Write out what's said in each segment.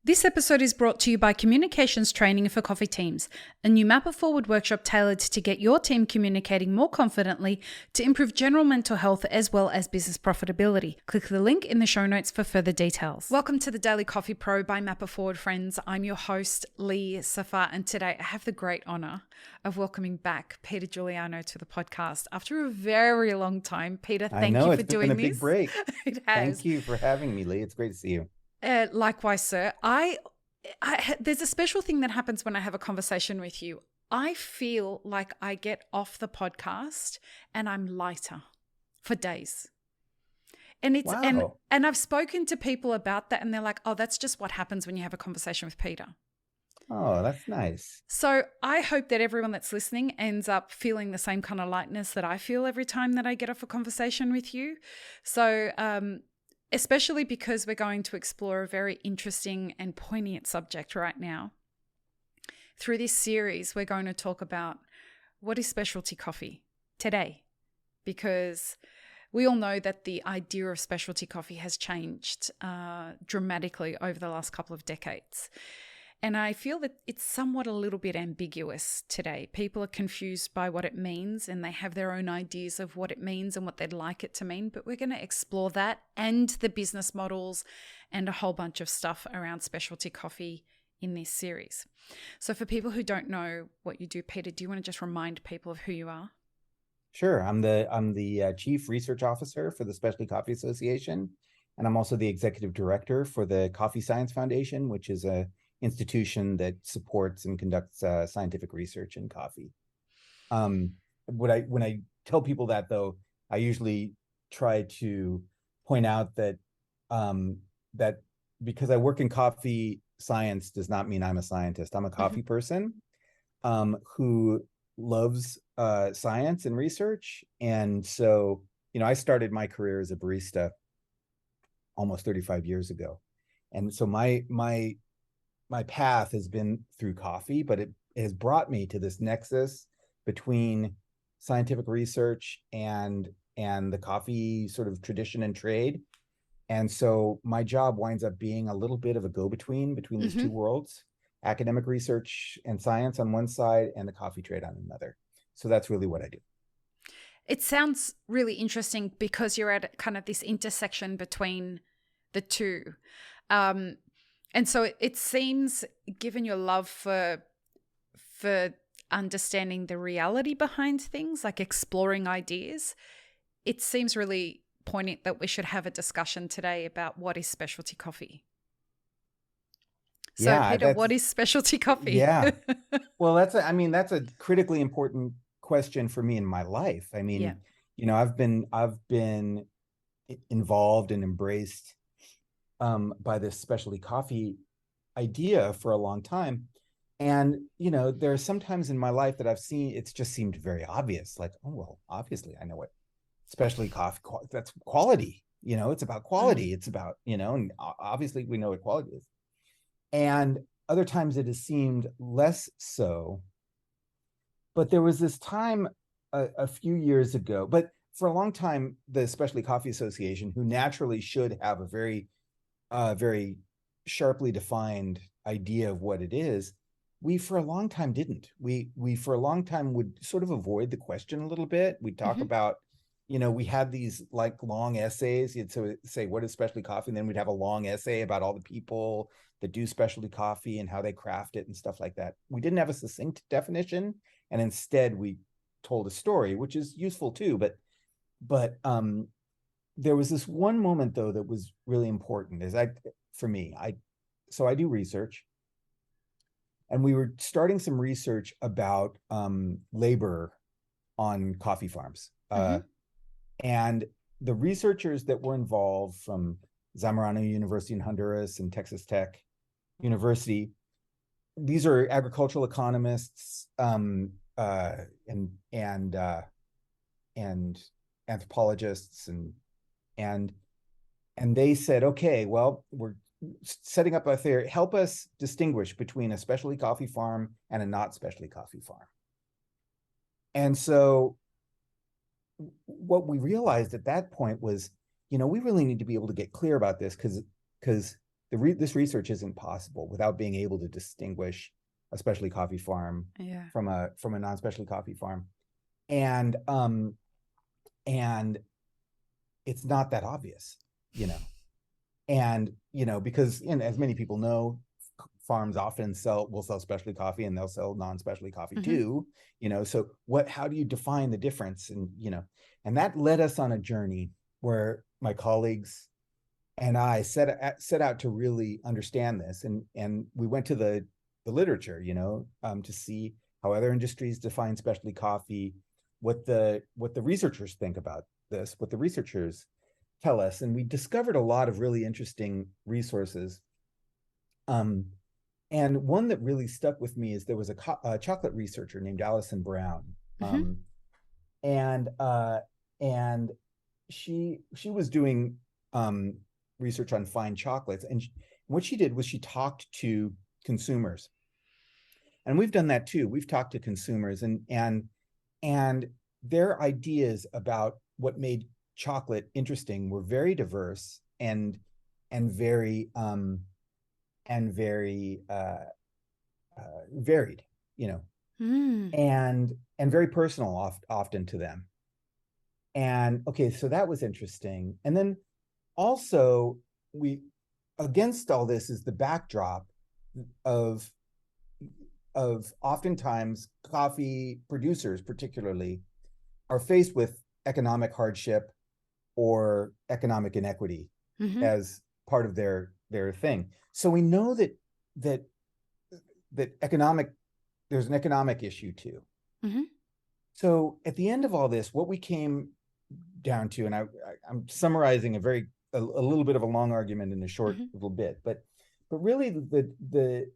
This episode is brought to you by Communications Training for Coffee Teams, a new Map It Forward workshop tailored to get your team communicating more confidently to improve general mental health as well as business profitability. Click the link in the show notes for further details. Welcome to the Daily Coffee Pro by Map It Forward, friends. I'm your host, Lee Safar, and today I have the great honor of welcoming back Peter Giuliano to the podcast after a very long time. Peter, thank you for doing this. It's been a big break. It has. Thank you for having me, Lee. It's great to see you. Likewise, sir. There's a special thing that happens when I have a conversation with you. I feel like I get off the podcast and I'm lighter for days. And it's Wow. and I've spoken to people about that and they're like, "Oh, that's just what happens when you have a conversation with Peter." Oh, that's nice. So I hope that everyone that's listening ends up feeling the same kind of lightness that I feel every time that I get off a conversation with you. So, especially because we're going to explore a very interesting and poignant subject right now. Through this series, we're going to talk about what is specialty coffee today, because we all know that the idea of specialty coffee has changed dramatically over the last couple of decades. And I feel that it's somewhat a little bit ambiguous today. People are confused by what it means and they have their own ideas of what it means and what they'd like it to mean. But we're going to explore that and the business models and a whole bunch of stuff around specialty coffee in this series. So for people who don't know what you do, Peter, do you want to just remind people of who you are? Sure. I'm the Chief Research Officer for the Specialty Coffee Association, and I'm also the Executive Director for the Coffee Science Foundation, which is a institution that supports and conducts scientific research in coffee. When I tell people that, though, I usually try to point out that that because I work in coffee science does not mean I'm a scientist. I'm a coffee person who loves science and research, and so I started my career as a barista almost 35 years ago, and so my path has been through coffee, but it has brought me to this nexus between scientific research and the coffee sort of tradition and trade. And so my job winds up being a little bit of a go-between between these two worlds, academic research and science on one side and the coffee trade on another. So that's really what I do. It sounds really interesting because you're at kind of this intersection between the two. And so it seems, given your love for understanding the reality behind things, like exploring ideas, it seems really poignant that we should have a discussion today about what is specialty coffee. So, Yeah, Peter, what is specialty coffee? Yeah. Well, that's a critically important question for me in my life. I mean, I've been involved and embraced by this specialty coffee idea for a long time. And, there are some times in my life that I've seen, it's just seemed very obvious, like, oh, well, obviously I know what specialty coffee, that's quality, it's about quality. It's about, and obviously we know what quality is. And other times it has seemed less so. But there was this time a few years ago, but for a long time, the Specialty Coffee Association, who naturally should have a very sharply defined idea of what it is, we for a long time didn't. We for a long time would sort of avoid the question a little bit. We'd talk about, we had these like long essays. You'd say, what is specialty coffee? And then we'd have a long essay about all the people that do specialty coffee and how they craft it and stuff like that. We didn't have a succinct definition. And instead we told a story, which is useful too. But there was this one moment though that was really important. So I do research, and we were starting some research about labor on coffee farms. And the researchers that were involved from Zamorano University in Honduras and Texas Tech University, these are agricultural economists and anthropologists, and they said, okay, well, we're setting up a theory, help us distinguish between a specialty coffee farm and a not specialty coffee farm. And so what we realized at that point was, we really need to be able to get clear about this because this research isn't possible without being able to distinguish a specialty coffee farm from a non-specialty coffee farm. And and it's not that obvious, and because as many people know, farms often will sell specialty coffee, and they'll sell non-specialty coffee too. So how do you define the difference? And that led us on a journey where my colleagues and I set out to really understand this, and we went to the literature, to see how other industries define specialty coffee, what the researchers think about this, what the researchers tell us, and we discovered a lot of really interesting resources. And one that really stuck with me is there was a chocolate researcher named Alison Brown, and she was doing research on fine chocolates, and what she did was she talked to consumers, and we've done that too. We've talked to consumers, and their ideas about what made chocolate interesting were very diverse and very varied, and very personal often to them. And okay, so that was interesting. And then also, against all this is the backdrop of oftentimes coffee producers particularly are faced with economic hardship or economic inequity as part of their thing. So we know that there's an economic issue too. So at the end of all this, what we came down to, and I'm summarizing a little bit of a long argument in a short little bit, but really the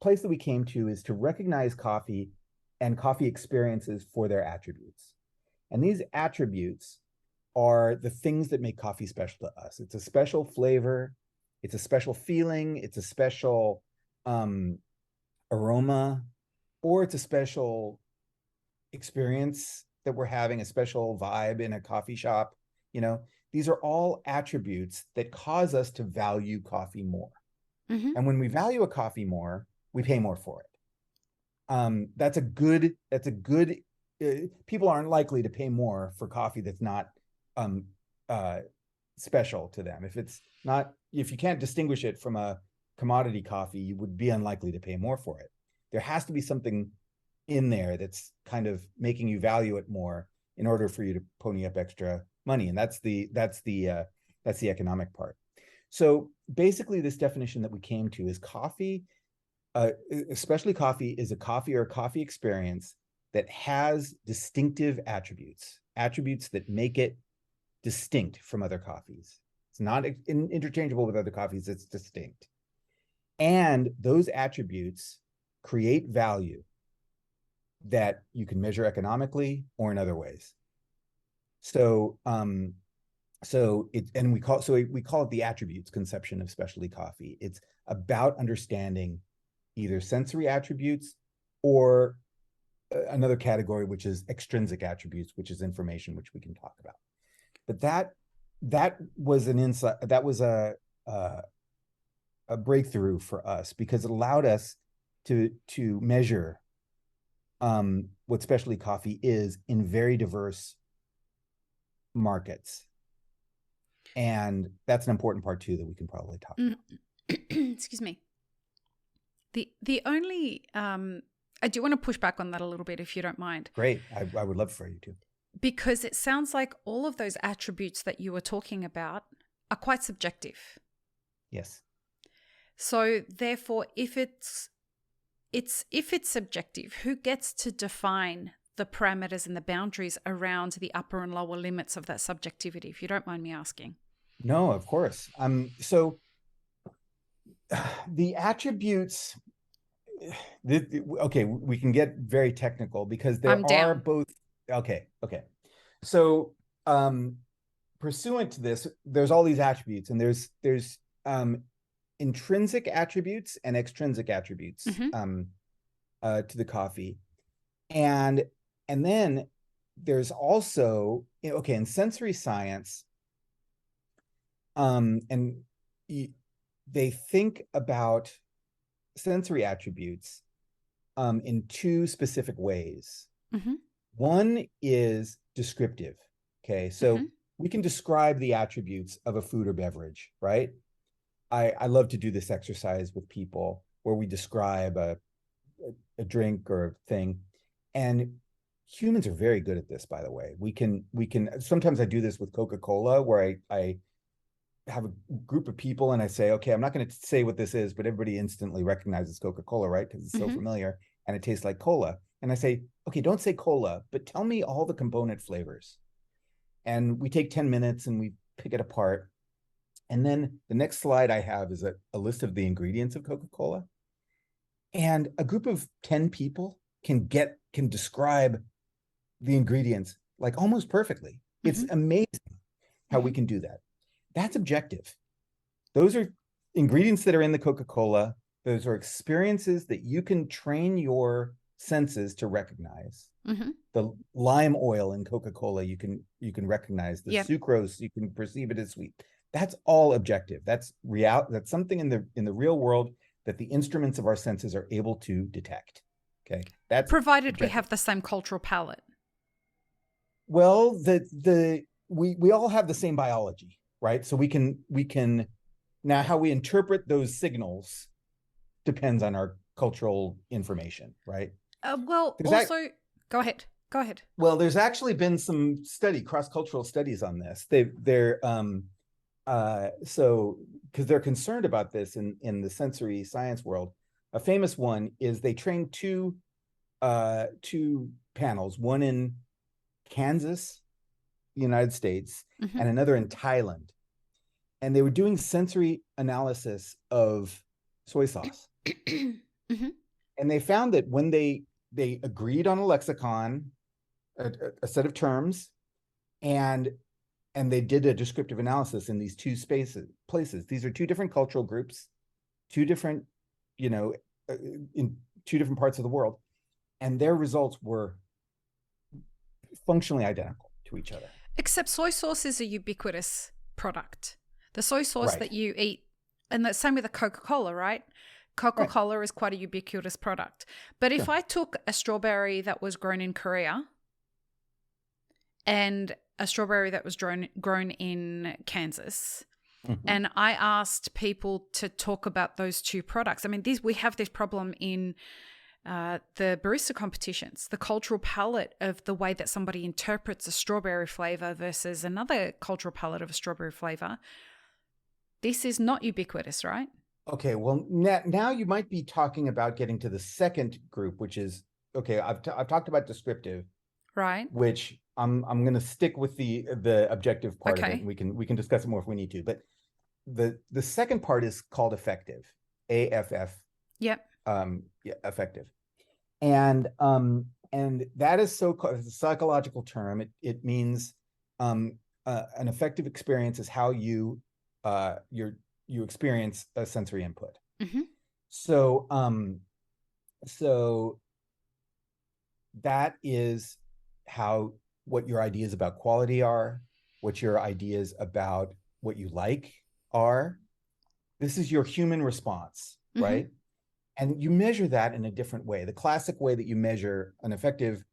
place that we came to is to recognize coffee and coffee experiences for their attributes. And these attributes are the things that make coffee special to us. It's a special flavor, it's a special feeling, it's a special aroma, or it's a special experience that we're having, a special vibe in a coffee shop. These are all attributes that cause us to value coffee more. And when we value a coffee more, we pay more for it. That's a good people aren't likely to pay more for coffee that's not special to them. If you can't distinguish it from a commodity coffee, you would be unlikely to pay more for it. There has to be something in there that's kind of making you value it more in order for you to pony up extra money. And that's the economic part. So basically, this definition that we came to is coffee, especially coffee, is a coffee or a coffee experience that has distinctive attributes that make it distinct from other coffees. It's not interchangeable with other coffees, it's distinct. And those attributes create value that you can measure economically or in other ways. So we call it the attributes conception of specialty coffee. It's about understanding either sensory attributes or another category, which is extrinsic attributes, which is information, which we can talk about. But that was an insight. That was a breakthrough for us because it allowed us to measure what specialty coffee is in very diverse markets. And that's an important part too that we can probably talk about. Excuse me. The only I do want to push back on that a little bit if you don't mind. Great. I would love for you to. Because it sounds like all of those attributes that you were talking about are quite subjective. Yes. So therefore, if it's subjective, who gets to define the parameters and the boundaries around the upper and lower limits of that subjectivity, if you don't mind me asking? No, of course. So the attributes, okay, we can get very technical because there are both. Okay. So pursuant to this, there's all these attributes, and there's intrinsic attributes and extrinsic attributes to the coffee. And then there's also, in sensory science, and they think about sensory attributes in two specific ways. Mm-hmm. One is descriptive. Okay, Mm-hmm. so we can describe the attributes of a food or beverage, right? I love to do this exercise with people where we describe a drink or a thing. And humans are very good at this, by the way. We can sometimes I do this with Coca-Cola where I have a group of people and I say, okay, I'm not going to say what this is, but everybody instantly recognizes Coca-Cola, right? Because it's so Mm-hmm. familiar and it tastes like cola. And I say, okay, don't say cola, but tell me all the component flavors. And we take 10 minutes and we pick it apart. And then the next slide I have is a list of the ingredients of Coca-Cola. And a group of 10 people can describe the ingredients like almost perfectly. It's Mm-hmm. amazing how we Mm-hmm. can do that. That's objective. Those are ingredients that are in the Coca-Cola. Those are experiences that you can train your senses to recognize. Mm-hmm. The lime oil in Coca-Cola, you can recognize. The Yep. sucrose, you can perceive it as sweet. That's all objective. That's real. That's something in the real world that the instruments of our senses are able to detect. Okay, that's Provided we objective. have the same cultural palette. Well, we all have the same biology, right? So we can now how we interpret those signals depends on our cultural information, right? Well, There's that. also, go ahead. Go ahead. Well, there's actually been some cross-cultural studies on this. They're so because they're concerned about this in the sensory science world. A famous one is they trained two panels, one in Kansas, United States, Mm-hmm. and another in Thailand. And they were doing sensory analysis of soy sauce. Mm-hmm. And they found that when they agreed on a lexicon, a set of terms, and they did a descriptive analysis in these two places. These are two different cultural groups, two different, you know, in two different parts of the world, and their results were functionally identical to each other. Except soy sauce is a ubiquitous product. The soy sauce Right. that you eat, and the same with the Coca-Cola, right? Right. Coca-Cola is quite a ubiquitous product. But if Sure. I took a strawberry that was grown in Korea and a strawberry that was grown in Kansas, Mm-hmm. and I asked people to talk about those two products. I mean, we have this problem in the barista competitions, the cultural palette of the way that somebody interprets a strawberry flavor versus another cultural palette of a strawberry flavor. This is not ubiquitous, right? Okay, well, now you might be talking about getting to the second group, which is okay. I've talked about descriptive, Right. which I'm going to stick with the objective part of it, and Okay. we can discuss it more if we need to. But the second part is called affective, AFF, Yep. yeah, affective, and that is it's a psychological term. It means an affective experience is how you you experience a sensory input. Mm-hmm. So so that is how what your ideas about quality are, what your ideas about what you like are. This is your human response, Mm-hmm. right? And you measure that in a different way. The classic way that you measure an effective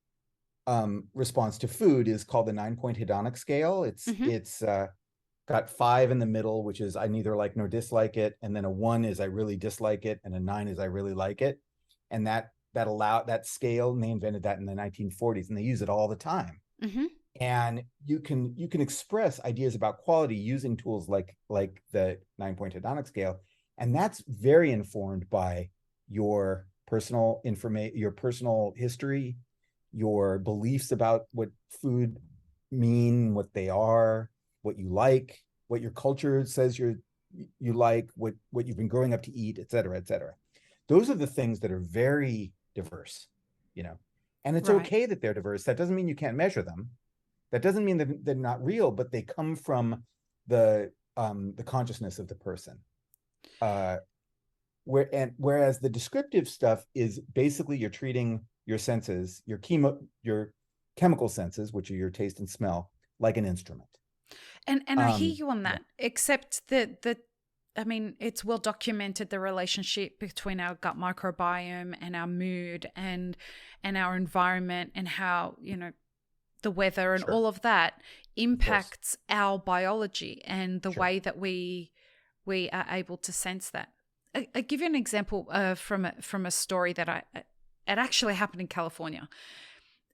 response to food is called the 9-point hedonic scale. Mm-hmm. It's got 5 in the middle, which is I neither like nor dislike it, and then a 1 is I really dislike it, and a 9 is I really like it. And that scale, and they invented that in the 1940s, and they use it all the time. Mm-hmm. And you can express ideas about quality using tools like the 9-point hedonic scale, and that's very informed by your personal information, your personal history, your beliefs about what food mean, what they are, what you like, what your culture says you like, what you've been growing up to eat, et cetera, et cetera. Those are the things that are very diverse, you know, and it's Right. okay that they're diverse. That doesn't mean you can't measure them. That doesn't mean that they're not real, but they come from the consciousness of the person. Whereas the descriptive stuff is basically you're treating your senses, your chemical senses, which are your taste and smell, like an instrument. And I hear you on Yeah. that, except that I mean, it's well documented, the relationship between our gut microbiome and our mood and our environment, and how, the weather and all of that impacts our biology and the way that we are able to sense that. I give you an example from a story that it actually happened in California.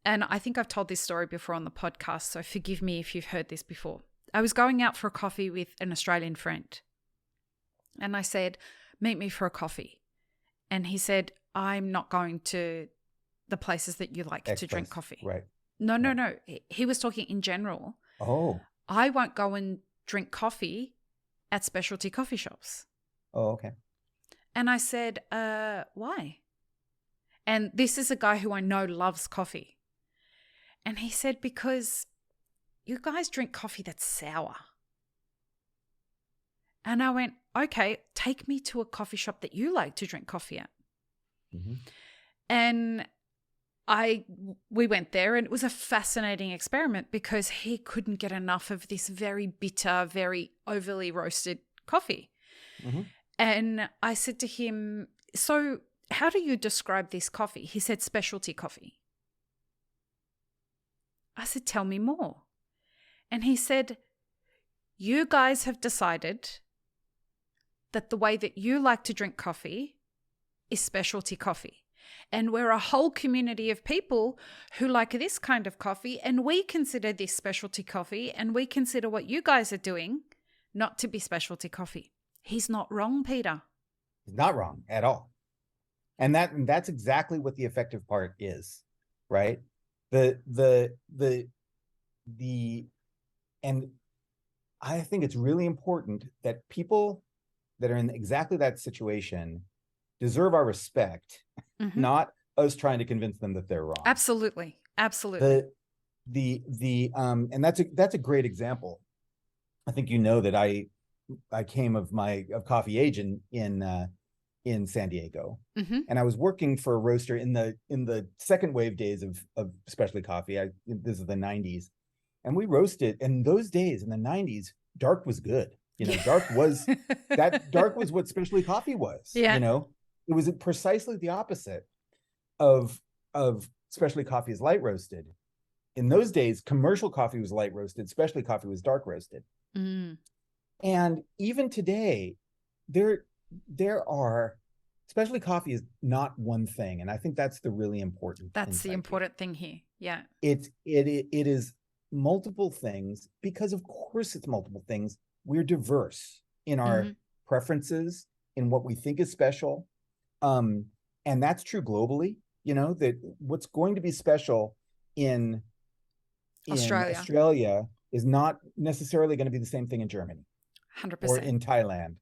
And I think I've told this story before on the podcast, so forgive me if you've heard this before. I was going out for a coffee with an Australian friend. And I said, meet me for a coffee. And he said, I'm not going to the places that you like to drink coffee. Right. No. He was talking in general. Oh. I won't go and drink coffee at specialty coffee shops. Oh, okay. And I said, why? And this is a guy who I know loves coffee. And he said, because you guys drink coffee that's sour. And I went, okay, take me to a coffee shop that you like to drink coffee at. Mm-hmm. And we went there, and it was a fascinating experiment because he couldn't get enough of this very bitter, very overly roasted coffee. Mm-hmm. And I said to him, so how do you describe this coffee? He said, specialty coffee. I said, tell me more. And he said, you guys have decided that the way that you like to drink coffee is specialty coffee. And we're a whole community of people who like this kind of coffee, and we consider this specialty coffee, and we consider what you guys are doing not to be specialty coffee. He's not wrong, Peter. He's not wrong at all. And that's exactly what the effective part is, right? And I think it's really important that people that are in exactly that situation deserve our respect, mm-hmm. not us trying to convince them that they're wrong. Absolutely. And that's a great example. I think that I came of Coffee Age in San Diego, mm-hmm. and I was working for a roaster in the second wave days of specialty coffee. This is the 90s, and we roasted. In those days in the 90s, dark was good. Dark was what specialty coffee was. Yeah. It was precisely the opposite of specialty coffee is light roasted. In those days, commercial coffee was light roasted, specialty coffee was dark roasted. Mm. And even today, there are specialty coffee is not one thing, and I think that's the really important. That's the important thing here. Yeah, it is multiple things, because of course it's multiple things. We're diverse in our mm-hmm. preferences, in what we think is special, and that's true globally. That what's going to be special in Australia is not necessarily going to be the same thing in Germany, 100%, or in Thailand.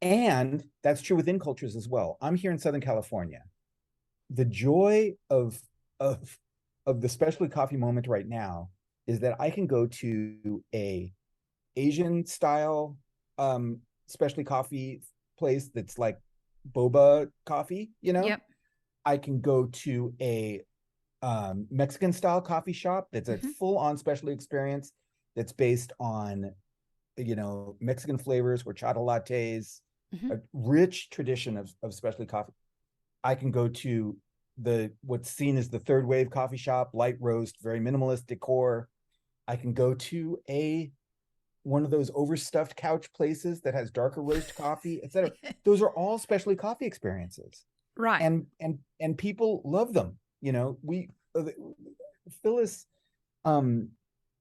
And that's true within cultures as well. I'm here in Southern California. The joy of the specialty coffee moment right now is that I can go to a Asian style specialty coffee place that's like boba coffee, Yep. I can go to a Mexican style coffee shop that's a mm-hmm. full-on specialty experience that's based on Mexican flavors, horchata lattes, mm-hmm. a rich tradition of specialty coffee. I can go to what's seen as the third wave coffee shop, light roast, very minimalist decor. I can go to one of those overstuffed couch places that has darker roast coffee, etc. Those are all specialty coffee experiences, right? And people love them. Phyllis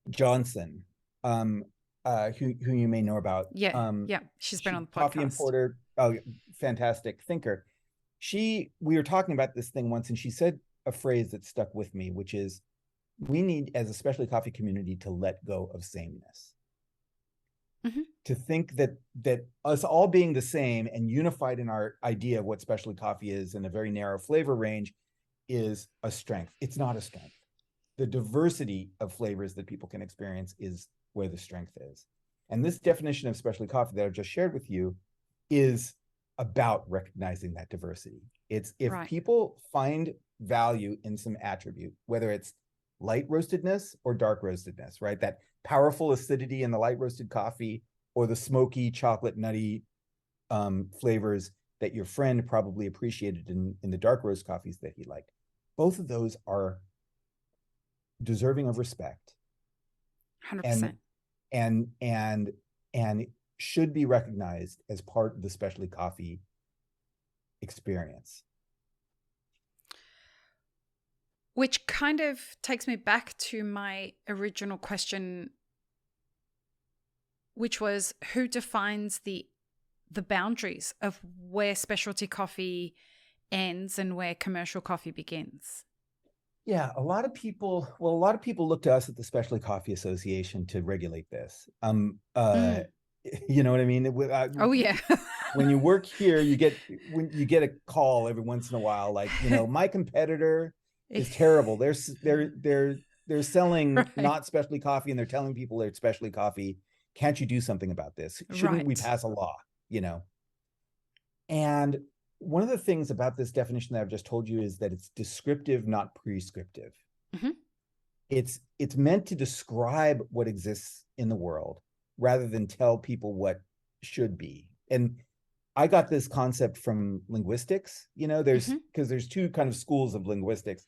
Johnson, who you may know about. Yeah, she's been on the podcast. Coffee importer, fantastic thinker. We were talking about this thing once, and she said a phrase that stuck with me, which is, we need, as a specialty coffee community, to let go of sameness. Mm-hmm. To think that us all being the same and unified in our idea of what specialty coffee is in a very narrow flavor range is a strength. It's not a strength. The diversity of flavors that people can experience is where the strength is. And this definition of specialty coffee that I've just shared with you is about recognizing that diversity. It's if right. people find value in some attribute, whether it's light roastedness or dark roastedness, right? That powerful acidity in the light roasted coffee, or the smoky chocolate nutty flavors that your friend probably appreciated in the dark roast coffees that he liked. Both of those are deserving of respect, and 100%. and and and should be recognized as part of the specialty coffee experience. Which kind of takes me back to my original question, which was who defines the boundaries of where specialty coffee ends and where commercial coffee begins? Yeah, a lot of people look to us at the Specialty Coffee Association to regulate this. Mm. You know what I mean? Oh, yeah. When you work here, you get a call every once in a while, like, my competitor is terrible. They're selling Right. not specialty coffee, and they're telling people they're specialty coffee. Can't you do something about this? Shouldn't we Right. pass a law? And one of the things about this definition that I've just told you is that it's descriptive, not prescriptive. Mm-hmm. It's meant to describe what exists in the world rather than tell people what should be. And I got this concept from linguistics. There's because there's two kind of schools of linguistics.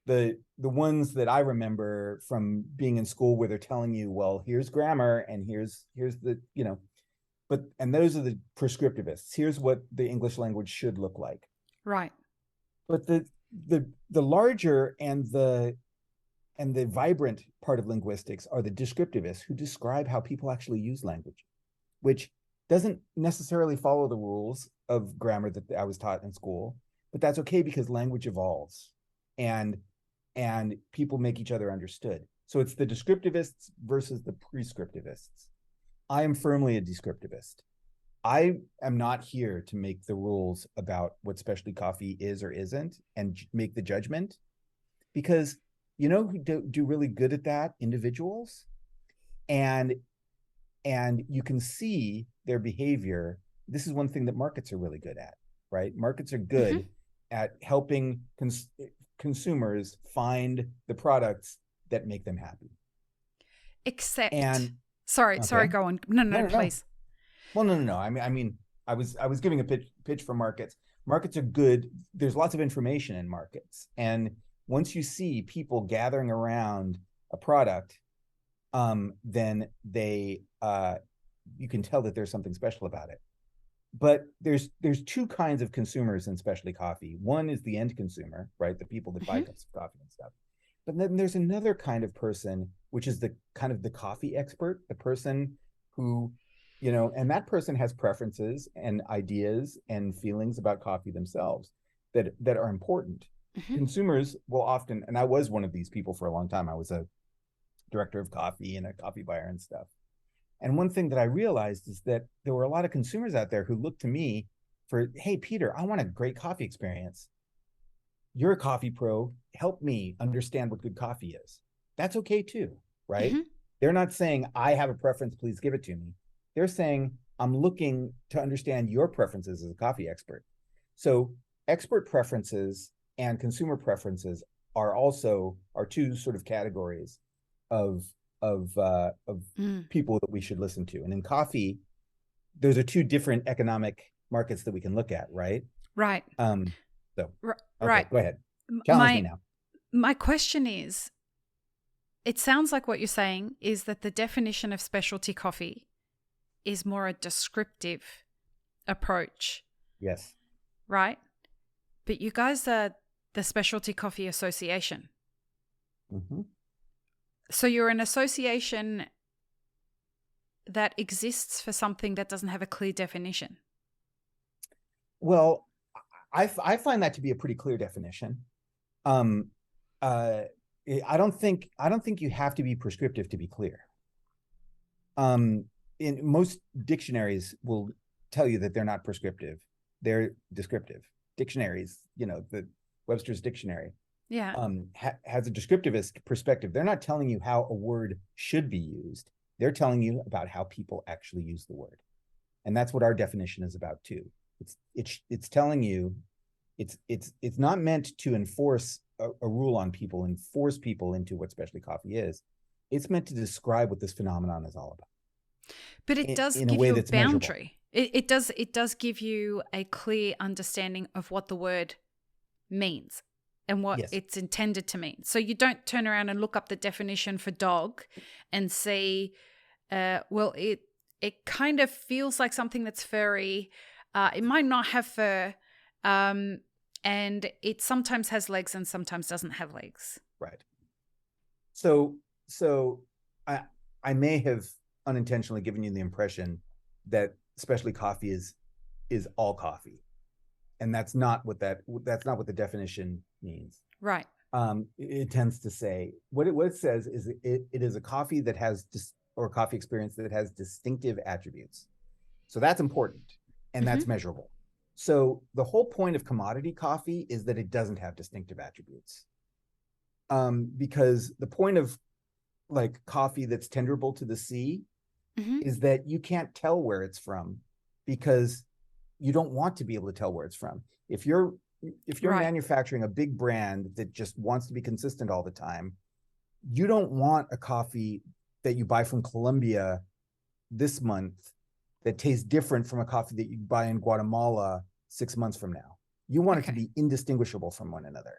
The ones that I remember from being in school, where they're telling you, well, here's grammar and here's the, and those are the prescriptivists. Here's what the English language should look like. Right. But the larger and the vibrant part of linguistics are the descriptivists, who describe how people actually use language, which doesn't necessarily follow the rules of grammar that I was taught in school, but that's okay because language evolves and people make each other understood. So it's the descriptivists versus the prescriptivists. I am firmly a descriptivist. I am not here to make the rules about what specialty coffee is or isn't and make the judgment, because who do really good at that? Individuals. And you can see their behavior. This is one thing that markets are really good at, right? Markets are good at helping consumers find the products that make them happy. Except, and sorry, go on. No, please. Well, no. I mean, I was giving a pitch for markets. Markets are good. There's lots of information in markets, and once you see people gathering around a product, then you can tell that there's something special about it. But there's two kinds of consumers in specialty coffee. One is the end consumer, right? The people that buy cups of coffee and stuff. But then there's another kind of person, which is the kind of the coffee expert, the person who, and that person has preferences and ideas and feelings about coffee themselves that are important. Consumers will often, and I was one of these people for a long time. I was a director of coffee and a coffee buyer and stuff. And one thing that I realized is that there were a lot of consumers out there who looked to me for, hey, Peter, I want a great coffee experience. You're a coffee pro. Help me understand what good coffee is. That's okay too, right? They're not saying, I have a preference, please give it to me. They're saying, I'm looking to understand your preferences as a coffee expert. So expert preferences and consumer preferences are two sort of categories of people that we should listen to. And in coffee, those are two different economic markets that we can look at, right? Right. Okay, right. Go ahead. Challenge me now. My question is, it sounds like what you're saying is that the definition of specialty coffee is more a descriptive approach. Yes. Right? But you guys are the Specialty Coffee Association. So you're an association that exists for something that doesn't have a clear definition. Well, I find that to be a pretty clear definition. I don't think you have to be prescriptive to be clear. In most dictionaries will tell you that they're not prescriptive; they're descriptive. Dictionaries, the Webster's Dictionary, has a descriptivist perspective. They're not telling you how a word should be used. They're telling you about how people actually use the word, and that's what our definition is about too. It's telling you, it's not meant to enforce a rule on people and force people into what specialty coffee is. It's meant to describe what this phenomenon is all about. But it does give you a boundary. It does give you a clear understanding of what the word means and what Yes. it's intended to mean. So you don't turn around and look up the definition for dog and see, well, it kind of feels like something that's furry. It might not have fur, and it sometimes has legs and sometimes doesn't have legs. Right. So I may have unintentionally given you the impression that specialty coffee is all coffee, and that's not what the definition means. Right. It tends to say what it says is it is a coffee that has or coffee experience that has distinctive attributes. So that's important, and that's measurable. So the whole point of commodity coffee is that it doesn't have distinctive attributes. Because the point of like coffee that's tenderable to the sea is that you can't tell where it's from, because you don't want to be able to tell where it's from. If you're Right. manufacturing a big brand that just wants to be consistent all the time, you don't want a coffee that you buy from Colombia this month that tastes different from a coffee that you buy in Guatemala 6 months from now. You want it to be indistinguishable from one another.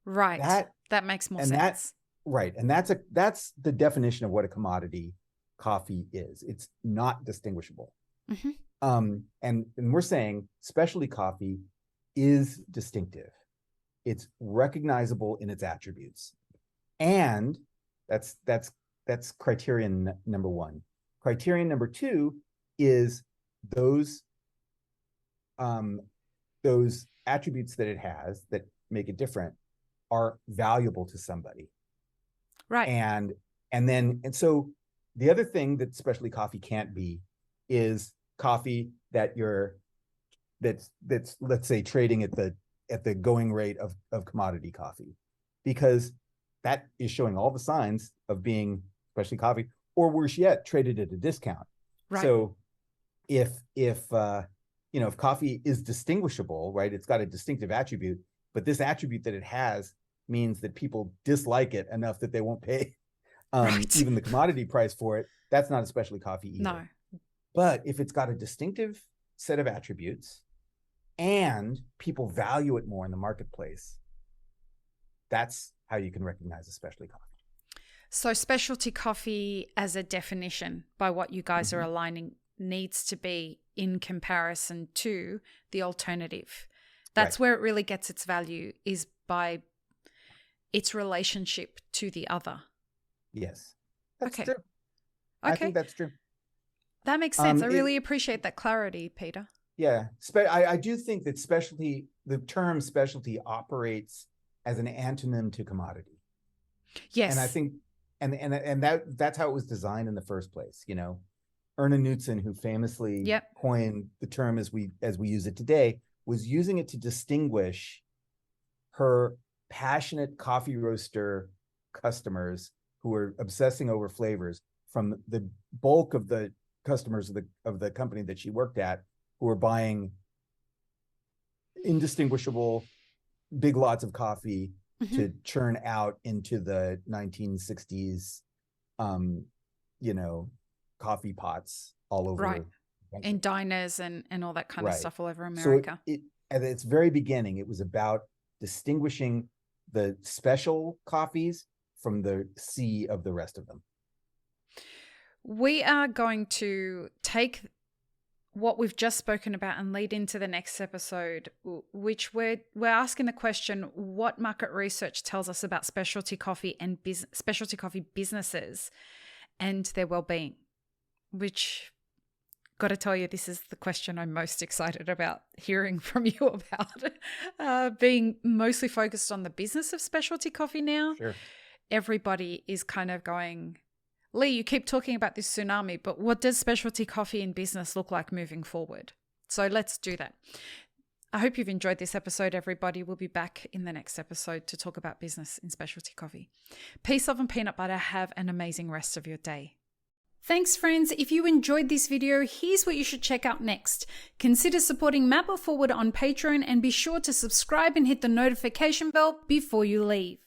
Right. That makes more sense. Right. And that's the definition of what a commodity coffee is. It's not distinguishable. And we're saying specialty coffee is distinctive. It's recognizable in its attributes. And that's criterion number one. Criterion number two is those attributes that it has that make it different are valuable to somebody. Right. And so the other thing that specialty coffee can't be is coffee that's let's say trading at the going rate of commodity coffee, because that is showing all the signs of being specialty coffee, or worse yet, traded at a discount. Right. So if coffee is distinguishable, right, it's got a distinctive attribute, but this attribute that it has means that people dislike it enough that they won't pay even the commodity price for it, that's not a specialty coffee either. No. But if it's got a distinctive set of attributes and people value it more in the marketplace, that's how you can recognize a specialty coffee. So specialty coffee as a definition, by what you guys are aligning, needs to be in comparison to the alternative. That's where it really gets its value, is by its relationship to the other. Yes. That's true. Okay. I think that's true. That makes sense. I really appreciate that clarity, Peter. Yeah. I do think that the term specialty operates as an antonym to commodity. Yes. And I think, and that's how it was designed in the first place. Erna Knudsen, who famously coined the term as we use it today, was using it to distinguish her passionate coffee roaster customers who were obsessing over flavors from the bulk of the customers of the company that she worked at, who were buying indistinguishable big lots of coffee to churn out into the 1960s, coffee pots all over. In diners and all that kind of stuff all over America. So at its very beginning, it was about distinguishing the special coffees from the sea of the rest of them. We are going to take what we've just spoken about and lead into the next episode, which we're asking the question, what market research tells us about specialty coffee and specialty coffee businesses and their well-being, which, got to tell you, this is the question I'm most excited about hearing from you about. Being mostly focused on the business of specialty coffee now. Sure. Everybody is kind of going, Lee, you keep talking about this tsunami, but what does specialty coffee in business look like moving forward? So let's do that. I hope you've enjoyed this episode, everybody. We'll be back in the next episode to talk about business in specialty coffee. Peace, love, and peanut butter. Have an amazing rest of your day. Thanks, friends. If you enjoyed this video, here's what you should check out next. Consider supporting Map It Forward on Patreon and be sure to subscribe and hit the notification bell before you leave.